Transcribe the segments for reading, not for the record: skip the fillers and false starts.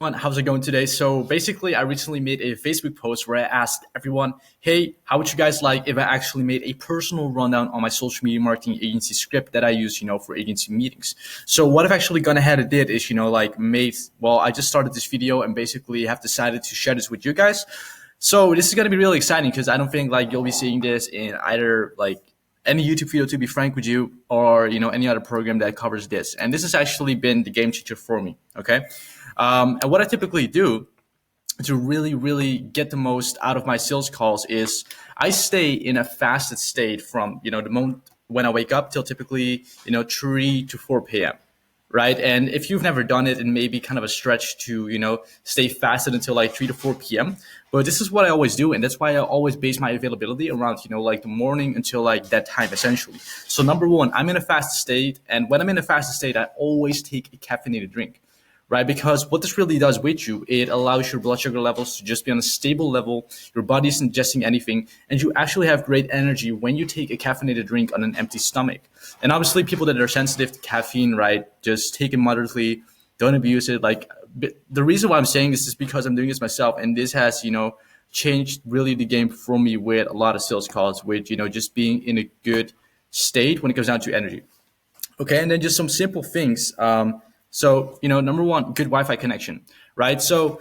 How's it going today? So basically, I recently made a Facebook post where I asked everyone, hey, how would you guys like if I actually made a personal rundown on my social media marketing agency script that I use, for agency meetings? So what I've actually gone ahead and did is, I just started this video and basically have decided to share this with you guys. So this is going to be really exciting because I don't think you'll be seeing this in either any YouTube video, to be frank with you, or any other program that covers this. And this has actually been the game changer for me. Okay. And what I typically do to really, really get the most out of my sales calls is I stay in a fasted state from, the moment when I wake up till typically, 3 to 4 p.m. Right. And if you've never done it, it may be kind of a stretch to, stay fasted until 3 to 4 p.m. But this is what I always do. And that's why I always base my availability around, the morning until that time, essentially. So number one, I'm in a fasted state. And when I'm in a fasted state, I always take a caffeinated drink. Right? Because what this really does with you, it allows your blood sugar levels to just be on a stable level. Your body isn't ingesting anything, and you actually have great energy when you take a caffeinated drink on an empty stomach. And obviously, people that are sensitive to caffeine, right, just take it moderately, don't abuse it. The reason why I'm saying this is because I'm doing this myself, and this has, changed really the game for me with a lot of sales calls, with, just being in a good state when it comes down to energy. Okay, and then just some simple things. So, number one, good Wi-Fi connection, right? So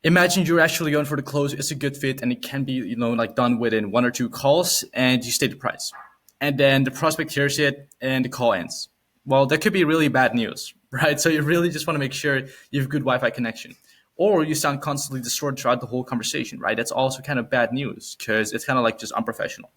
imagine you're actually going for the close. It's a good fit and it can be, done within 1 or 2 calls, and you state the price. And then the prospect hears it and the call ends. Well, that could be really bad news, right? So you really just want to make sure you have good Wi-Fi connection. Or you sound constantly distorted throughout the whole conversation, right? That's also kind of bad news because it's kind of just unprofessional.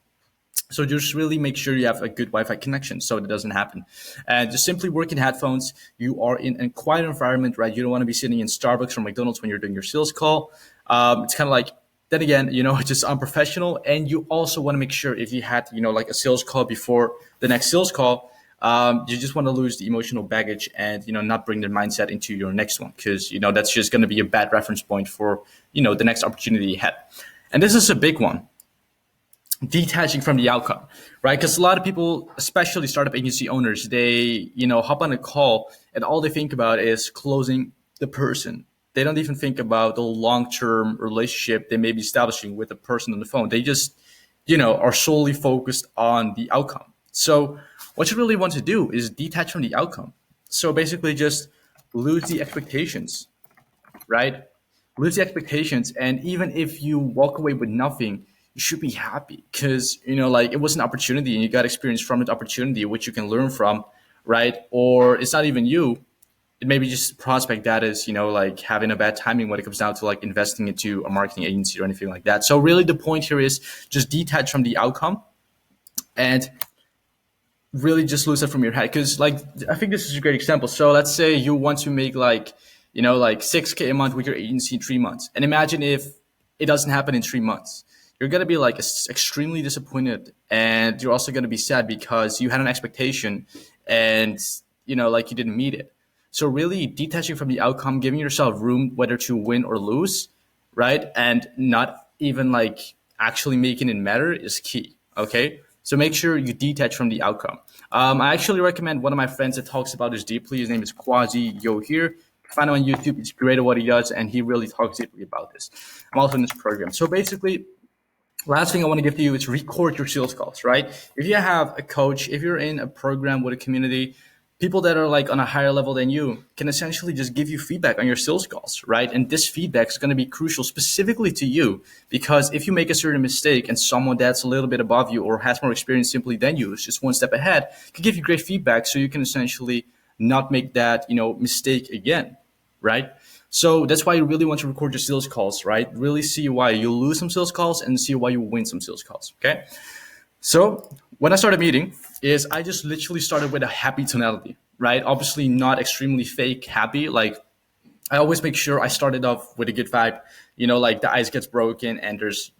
So just really make sure you have a good Wi-Fi connection so it doesn't happen. And just simply work in headphones. You are in a quiet environment, right? You don't want to be sitting in Starbucks or McDonald's when you're doing your sales call. It's kind of then again, it's just unprofessional. And you also want to make sure if you had, a sales call before the next sales call, you just want to lose the emotional baggage and, not bring their mindset into your next one because, that's just going to be a bad reference point for, the next opportunity you had. And this is a big one. Detaching from the outcome, right? Because a lot of people, especially startup agency owners, they, hop on a call and all they think about is closing the person. They don't even think about the long-term relationship they may be establishing with the person on the phone. They just, are solely focused on the outcome. So what you really want to do is detach from the outcome. So basically just lose the expectations, right? Lose the expectations. And even if you walk away with nothing, you should be happy because, it was an opportunity and you got experience from that opportunity, which you can learn from, right? Or it's not even you. It may be just a prospect that is, having a bad timing when it comes down to investing into a marketing agency or anything like that. So really the point here is just detach from the outcome and really just lose it from your head. Because I think this is a great example. So let's say you want to make 6K a month with your agency in 3 months. And imagine if it doesn't happen in 3 months. You're going to be extremely disappointed, and you're also going to be sad because you had an expectation and, you didn't meet it. So really detaching from the outcome, giving yourself room whether to win or lose, right? And not even actually making it matter is key. Okay. So make sure you detach from the outcome. I actually recommend one of my friends that talks about this deeply. His name is Quasi Yo here. Find him on YouTube. He's great at what he does, and he really talks deeply about this. I'm also in this program. So basically, last thing I want to give to you is record your sales calls, right? If you have a coach, if you're in a program with a community, people that are on a higher level than you can essentially just give you feedback on your sales calls, right? And this feedback is going to be crucial specifically to you because if you make a certain mistake and someone that's a little bit above you or has more experience simply than you, is just one step ahead, can give you great feedback so you can essentially not make that, mistake again, right? So that's why you really want to record your sales calls, right? Really see why you lose some sales calls and see why you win some sales calls, okay? So when I start a meeting is I just literally started with a happy tonality, right? Obviously not extremely fake happy. I always make sure I started off with a good vibe, the ice gets broken and there's,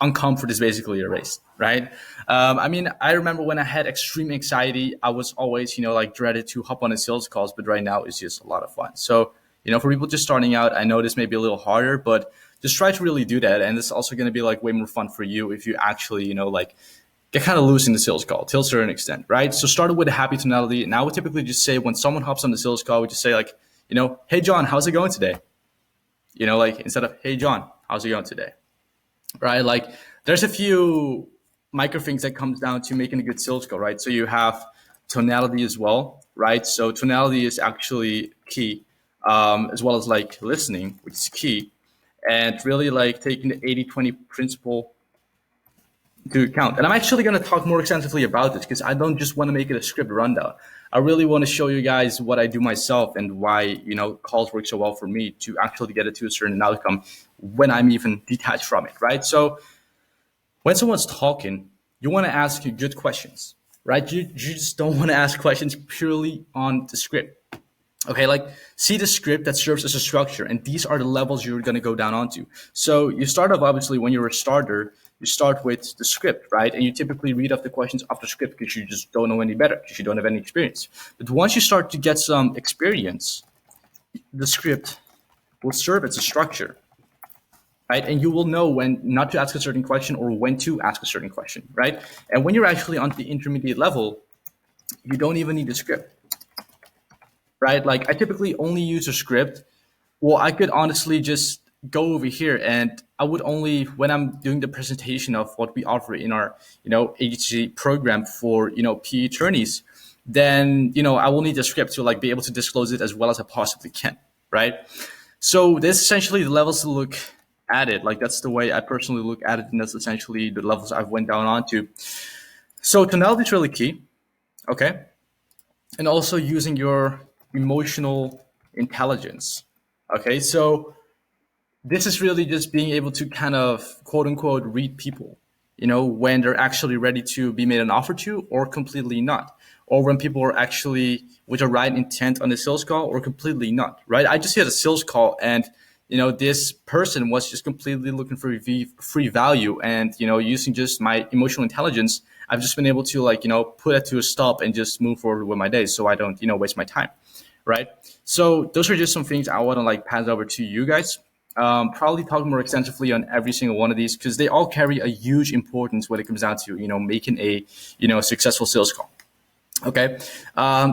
uncomfort is basically erased, right? I remember when I had extreme anxiety, I was always, dreaded to hop on the sales calls, but right now it's just a lot of fun. So, for people just starting out, I know this may be a little harder, but just try to really do that. And it's also going to be way more fun for you if you actually, get kind of loose in the sales call to a certain extent, right? So started with a happy tonality. And I would typically just say when someone hops on the sales call, we just say hey John, how's it going today? Like instead of hey John, how's it going today? Right? Like there's a few micro things that comes down to making a good sales call, right? So you have tonality as well, right? So tonality is actually key, as well as like listening, which is key, and really like taking the 80-20 principle to account. And I'm actually going to talk more extensively about this because I don't just want to make it a script rundown. I really want to show you guys what I do myself and why, calls work so well for me to actually get it to a certain outcome when I'm even detached from it, right? So when someone's talking, you want to ask good questions, right? You just don't want to ask questions purely on the script. Okay, like see the script that serves as a structure, and these are the levels you're going to go down onto. So you start off, obviously, when you're a starter, you start with the script, right? And you typically read off the questions off the script because you just don't know any better, because you don't have any experience. But once you start to get some experience, the script will serve as a structure, right? And you will know when not to ask a certain question or when to ask a certain question, right? And when you're actually on the intermediate level, you don't even need the script, right? Like I typically only use a script. Well, I could honestly just go over here and I would only, when I'm doing the presentation of what we offer in our, agency program for, PE attorneys, then, I will need the script to like be able to disclose it as well as I possibly can, right? So this essentially the levels to look at it. Like that's the way I personally look at it, and that's essentially the levels I've went down onto. So tonality is really key, okay? And also using your emotional intelligence. Okay, so this is really just being able to kind of quote unquote read people, when they're actually ready to be made an offer to or completely not. Or when people are actually with a right intent on the sales call or completely not, right? I just had a sales call and, this person was just completely looking for free value and, using just my emotional intelligence, I've just been able to like, put it to a stop and just move forward with my day so I don't, waste my time, right? So those are just some things I want to like pass over to you guys. Probably talk more extensively on every single one of these because they all carry a huge importance when it comes down to, making a, successful sales call. Okay.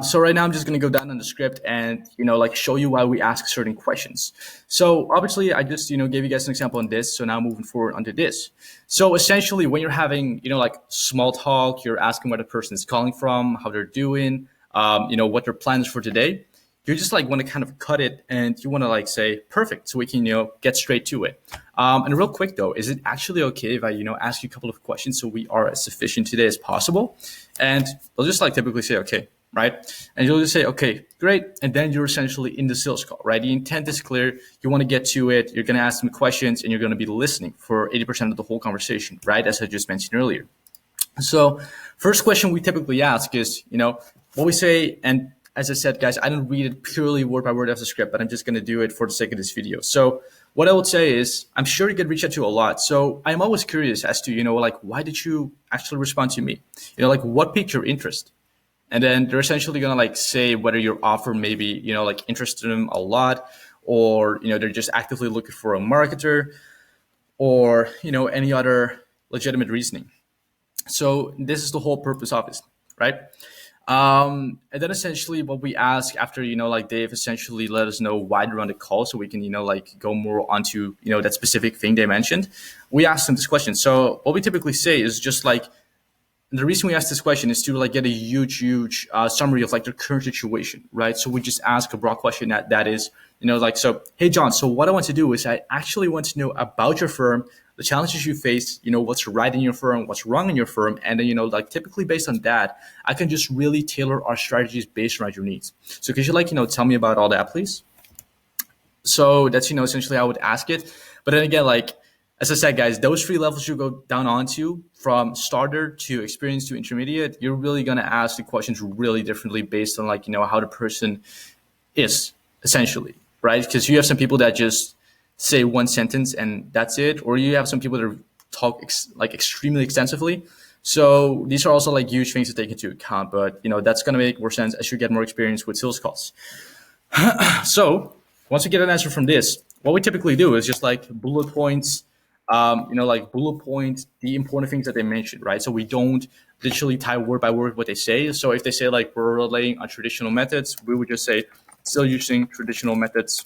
So right now I'm just going to go down on the script and, like show you why we ask certain questions. So obviously I just, gave you guys an example on this. So now moving forward onto this. So essentially when you're having, like small talk, you're asking where the person is calling from, how they're doing, what their plans for today. You just like want to kind of cut it and you want to like say perfect so we can get straight to it. And real quick though, is it actually okay if I ask you a couple of questions so we are as sufficient today as possible? And they'll just like typically say okay, right? And you'll just say okay, great, and then you're essentially in the sales call, right? The intent is clear. You want to get to it. You're going to ask them questions and you're going to be listening for 80% of the whole conversation, right? As I just mentioned earlier. So first question we typically ask is what we say, and as I said, guys, I don't read it purely word by word as a script, but I'm just going to do it for the sake of this video. So what I would say is I'm sure you get reached out to a lot. So I'm always curious as to, like, why did you actually respond to me? Like what piqued your interest? And then they're essentially going to like say whether your offer maybe, like interested them a lot or, they're just actively looking for a marketer or, any other legitimate reasoning. So this is the whole purpose of it, right? And then essentially what we ask after, like they've essentially let us know why they're on the call so we can, like go more onto, that specific thing they mentioned. We ask them this question. So what we typically say is just like, the reason we ask this question is to like get a huge summary of like their current situation, right? So we just ask a broad question that is, like, so, hey, John, so what I want to do is I actually want to know about your firm, the challenges you face, what's right in your firm, what's wrong in your firm. And then, like typically based on that, I can just really tailor our strategies based around your needs. So could you like, tell me about all that, please? So that's, essentially I would ask it. But then again, like, as I said, guys, those three levels you go down onto from starter to experienced to intermediate, you're really going to ask the questions really differently based on like, how the person is essentially, right? Because you have some people that just say one sentence and that's it. Or you have some people that talk like extremely extensively. So these are also like huge things to take into account. But, that's going to make more sense as you get more experience with sales calls. So once we get an answer from this, what we typically do is just like bullet points, like bullet points, the important things that they mentioned, right? So we don't literally tie word by word what they say. So if they say like we're relying on traditional methods, we would just say, still using traditional methods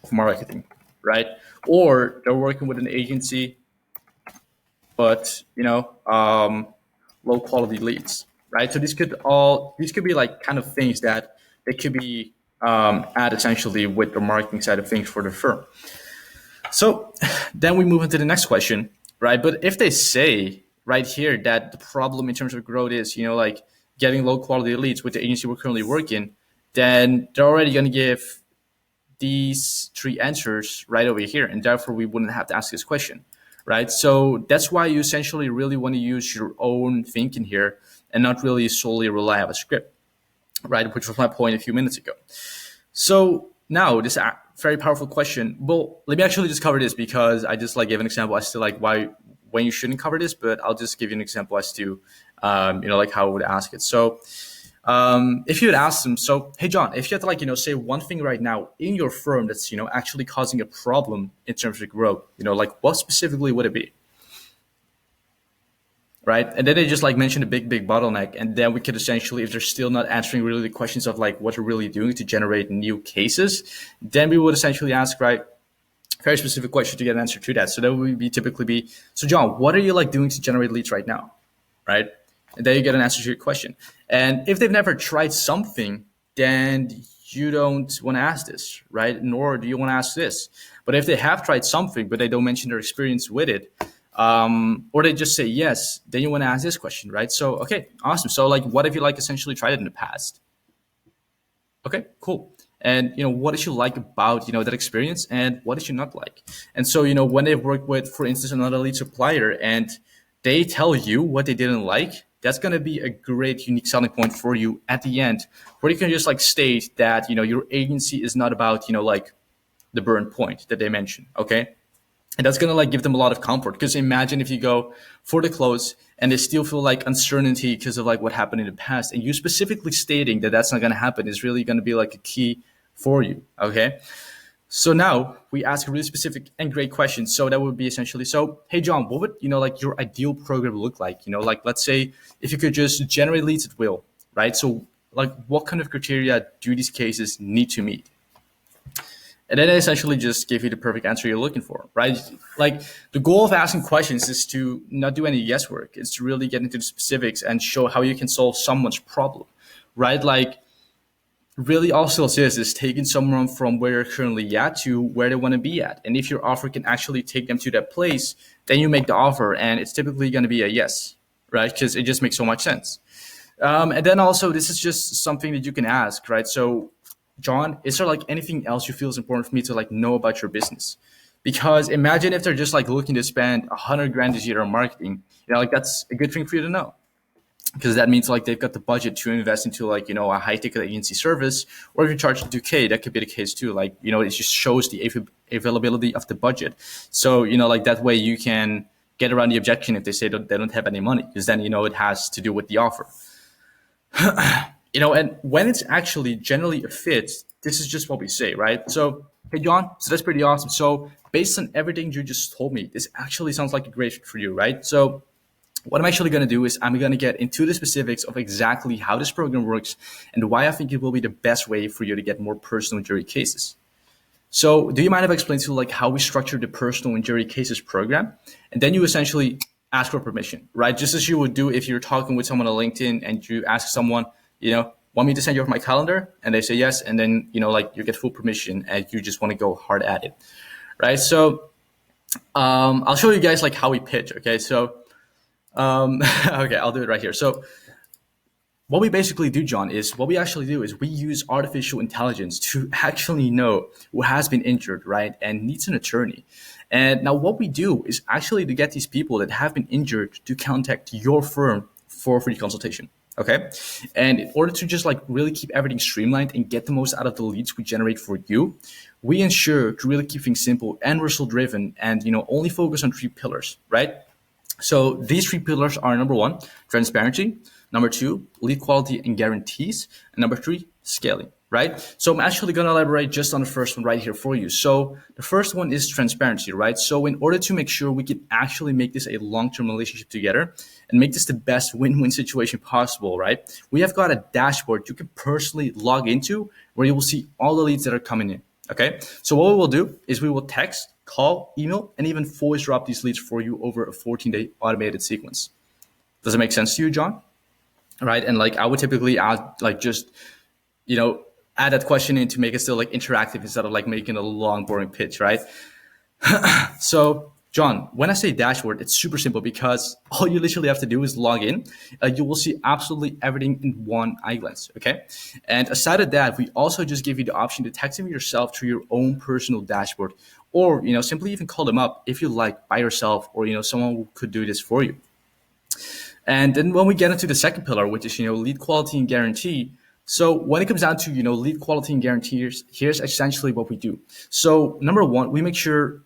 of marketing, right? Or they're working with an agency, but low quality leads, right? So these could be like kind of things that they could be at essentially with the marketing side of things for the firm. So then we move into the next question, right? But if they say right here that the problem in terms of growth is, like getting low quality leads with the agency we're currently working, then they're already going to give these three answers right over here. And therefore, we wouldn't have to ask this question, right? So that's why you essentially really want to use your own thinking here and not really solely rely on a script, right? Which was my point a few minutes ago. So now this very powerful question. Well, let me actually just cover this because I just like gave an example as to like why when you shouldn't cover this, but I'll just give you an example as to like how I would ask it. So if you had asked them, so hey John, if you had to like say one thing right now in your firm that's actually causing a problem in terms of growth, like what specifically would it be? Right. And then they just like mentioned a big bottleneck. And then we could essentially, if they're still not answering really the questions of like what they're really doing to generate new cases, then we would essentially ask, right, very specific question to get an answer to that. So that would be typically be, so John, what are you like doing to generate leads right now? Right. And then you get an answer to your question. And if they've never tried something, then you don't want to ask this, right? Nor do you want to ask this. But if they have tried something, but they don't mention their experience with it, or they just say yes, then you want to ask this question, right? So, okay, awesome. So like, what have you like essentially tried it in the past? Okay, cool. And, what did you like about, that experience and what did you not like? And so, when they've worked with, for instance, another lead supplier and they tell you what they didn't like, that's going to be a great unique selling point for you at the end, where you can just like state that, your agency is not about, like the burn point that they mentioned. Okay. And that's going to like give them a lot of comfort, because imagine if you go for the close and they still feel like uncertainty because of like what happened in the past, and you specifically stating that that's not going to happen is really going to be like a key for you. Okay. So now we ask a really specific and great question. So that would be essentially, so, hey, John, what would, like your ideal program look like? Like, let's say if you could just generate leads at will, right? So like what kind of criteria do these cases need to meet? And then I essentially just give you the perfect answer you're looking for, right? Like the goal of asking questions is to not do any guesswork. It's to really get into the specifics and show how you can solve someone's problem, right? Like really all sales is taking someone from where they're currently at to where they want to be at. And if your offer can actually take them to that place, then you make the offer and it's typically going to be a yes, right? Because it just makes so much sense. And then also this is just something that you can ask, right? So John, is there like anything else you feel is important for me to like know about your business? Because imagine if they're just like looking to spend 100 grand this year on marketing, like that's a good thing for you to know. Because that means like they've got the budget to invest into like, a high ticket agency service, or if you charge 2K, that could be the case too. Like, it just shows the availability of the budget. So, like that way you can get around the objection if they say they don't have any money, because then, it has to do with the offer. And when it's actually generally a fit, this is just what we say, right? So, hey, John, so that's pretty awesome. So based on everything you just told me, this actually sounds like a great fit for you, right? So what I'm actually going to do is I'm going to get into the specifics of exactly how this program works and why I think it will be the best way for you to get more personal jury cases. So do you mind if I explain to you like how we structure the personal and jury cases program? And then you essentially ask for permission, right? Just as you would do if you're talking with someone on LinkedIn and you ask someone, want me to send you off my calendar? And they say yes. And then, like you get full permission and you just want to go hard at it, right? So I'll show you guys like how we pitch, okay? So, okay, I'll do it right here. So what we basically do, John, is what we actually do is we use artificial intelligence to actually know who has been injured, right, and needs an attorney. And now what we do is actually to get these people that have been injured to contact your firm for free consultation. Okay. And in order to just like really keep everything streamlined and get the most out of the leads we generate for you, we ensure to really keep things simple and result driven and, only focus on 3 pillars, right? So these 3 pillars are number 1, transparency. Number 2, lead quality and guarantees. And number 3, scaling. right? So I'm actually going to elaborate just on the first one right here for you. So the first one is transparency, right? So in order to make sure we can actually make this a long-term relationship together and make this the best win-win situation possible, right? We have got a dashboard you can personally log into where you will see all the leads that are coming in, okay? So what we will do is we will text, call, email, and even voice drop these leads for you over a 14-day automated sequence. Does it make sense to you, John? Right? And like I would typically add like just, you know, add that question in to make it still like interactive instead of like making a long boring pitch, right? So John, when I say dashboard, it's super simple because all you literally have to do is log in. You will see absolutely everything in one eye glance, okay? And aside of that, we also just give you the option to text them yourself through your own personal dashboard, or simply even call them up if you like by yourself, or someone who could do this for you. And then when we get into the second pillar, which is lead quality and guarantee. So when it comes down to lead quality and guarantees, here's essentially what we do. So number one, we make sure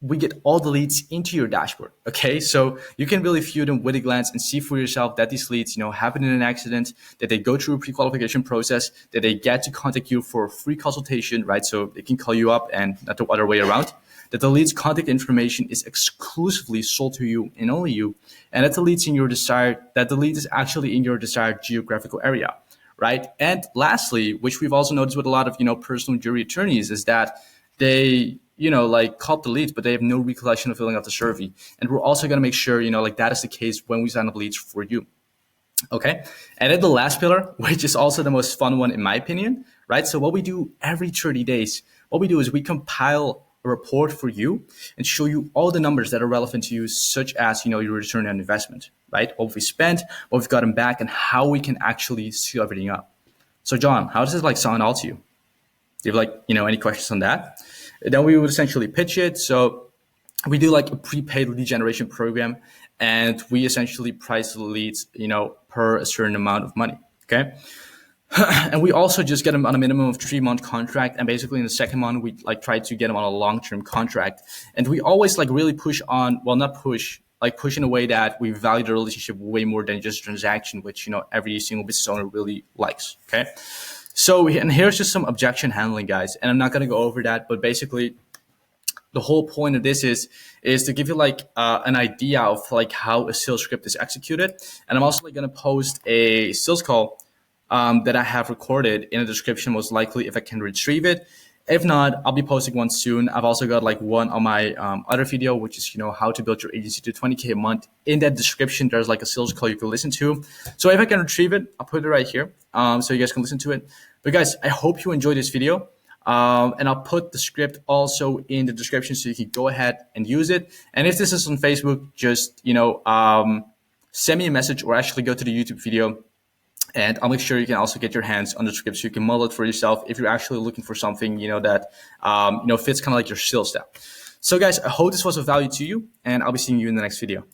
we get all the leads into your dashboard. Okay, so you can really view them with a glance and see for yourself that these leads, happen in an accident, that they go through a pre-qualification process, that they get to contact you for a free consultation, right? So they can call you up and not the other way around. That the lead's contact information is exclusively sold to you and only you, and that the lead is actually in your desired geographical area, right? And lastly, which we've also noticed with a lot of personal injury attorneys, is that they like caught the leads, but they have no recollection of filling out the survey. And we're also going to make sure like that is the case when we sign up leads for you. Okay. And then the last pillar, which is also the most fun one in my opinion, right? So what we do every 30 days, what we do is we compile a report for you and show you all the numbers that are relevant to you, such as, your return on investment, right? What we spent, what we've gotten back, and how we can actually seal everything up. So John, how does this sound all to you? Do you have any questions on that? Then we would essentially pitch it. So we do a prepaid lead generation program, and we essentially price the leads, per a certain amount of money. Okay. And we also just get them on a minimum of 3-month contract. And basically in the second month, we try to get them on a long-term contract. And we always really push on, well, not push, push in a way that we value the relationship way more than just transaction, which, every single business owner really likes. Okay. So, and here's just some objection handling, guys. And I'm not going to go over that, but basically the whole point of this is to give you an idea of how a sales script is executed. And I'm also going to post a sales call that I have recorded in the description, most likely, if I can retrieve it. If not, I'll be posting one soon. I've also got one on my other video, which is, how to build your agency to 20K a month. In that description, there's a sales call you can listen to. So if I can retrieve it, I'll put it right here so you guys can listen to it. But guys, I hope you enjoyed this video. And I'll put the script also in the description so you can go ahead and use it. And if this is on Facebook, just, send me a message or actually go to the YouTube video. And I'll make sure you can also get your hands on the script so you can model it for yourself if you're actually looking for something, that, fits kind of your sales style. So guys, I hope this was of value to you, and I'll be seeing you in the next video.